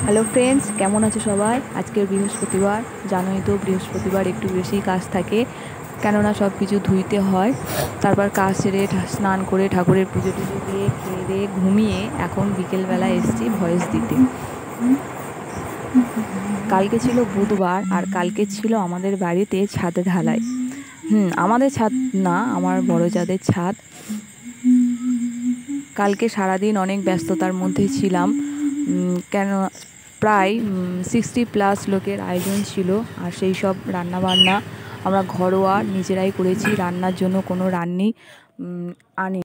Hello friends, কেমন আছো সবাই? আজকের বৃহস্পতিবার, জানোই তো বৃহস্পতিবার একটু বেশি কাজ থাকে, কেননা সব কিছু ধুইতে হয়। তারপর কাজ সেরে স্নান করে ঠাকুরের পুজো টুজো দিয়ে খেয়ে দিয়ে ঘুমিয়ে এখন বিকেলবেলা এসেছি ভয়েস দিতে। কালকে ছিল বুধবার আর কালকে ছিল আমাদের বাড়িতে ছাদ ঢালাই। আমাদের ছাদ না, আমার বড় যাদের ছাদ। কালকে সারাদিন অনেক ব্যস্ততার মধ্যে ছিলাম, কেন প্রায় 60+ লোকের আয়োজন ছিল। আর সেই সব রান্নাবান্না আমরা ঘরোয়া নিজেরাই করেছি, রান্নার জন্য কোনো রান্নি আনি।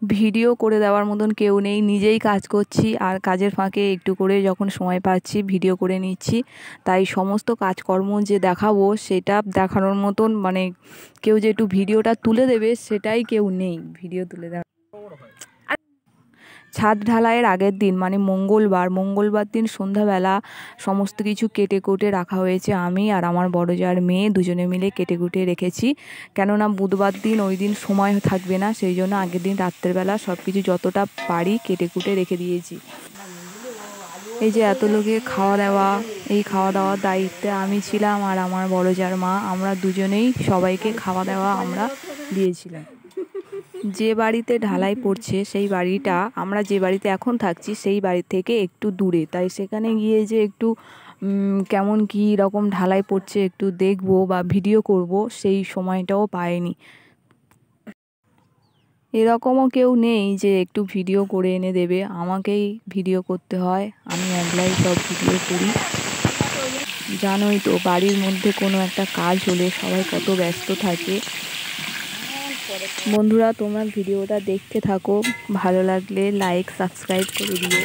ভিডিও করে দেওয়ার মতন কেউ নেই, নিজেই কাজ করছি আর কাজের ফাঁকে একটু করে যখন সময় পাচ্ছি ভিডিও করে নিচ্ছি। তাই সমস্ত কাজকর্ম যে দেখাবো সেটা দেখানোর মতন কেউ যে একটু ভিডিওটা তুলে দেবে সেটাই কেউ নেই ভিডিও তুলে দেওয়া। ছাদ ঢালাইয়ের আগের দিন মঙ্গলবার দিন সন্ধ্যাবেলা সমস্ত কিছু কেটে কুটে রাখা হয়েছে। আমি আর আমার বড় জার মেয়ে দুজনে মিলে কেটে কুটে রেখেছি, কেননা বুধবার দিন ওই দিন সময় থাকবে না, সেই জন্য আগের দিন রাত্রেবেলা সব কিছু যতটা পারি কেটে কুটে রেখে দিয়েছি। এই যে এত লোকে খাওয়া দাওয়ার দায়িত্বে আমি ছিলাম আর আমার বড় জার মা, আমরা দুজনেই সবাইকে খাওয়া দাওয়া আমরা দিয়েছিলাম। যে বাড়িতে ঢালাই পড়ছে সেই বাড়িটা, আমরা যে বাড়িতে এখন থাকছি সেই বাড়ি থেকে একটু দূরে, তাই সেখানে গিয়ে যে একটু কেমন কী রকম ঢালাই পড়ছে একটু দেখবো বা ভিডিও করব সেই সময়টাও পাইনি। এরকমও কেউ নেই যে একটু ভিডিও করে এনে দেবে, আমাকেই ভিডিও করতে হয়, আমি একলাই সব ভিডিও করি। জানোই তো বাড়ির মধ্যে কোনো একটা কাজ হলে সবাই কত ব্যস্ত থাকে। বন্ধুরা, তোমরা ভিডিওটা দেখতে থাকো, ভালো লাগলে লাইক সাবস্ক্রাইব করে দিও।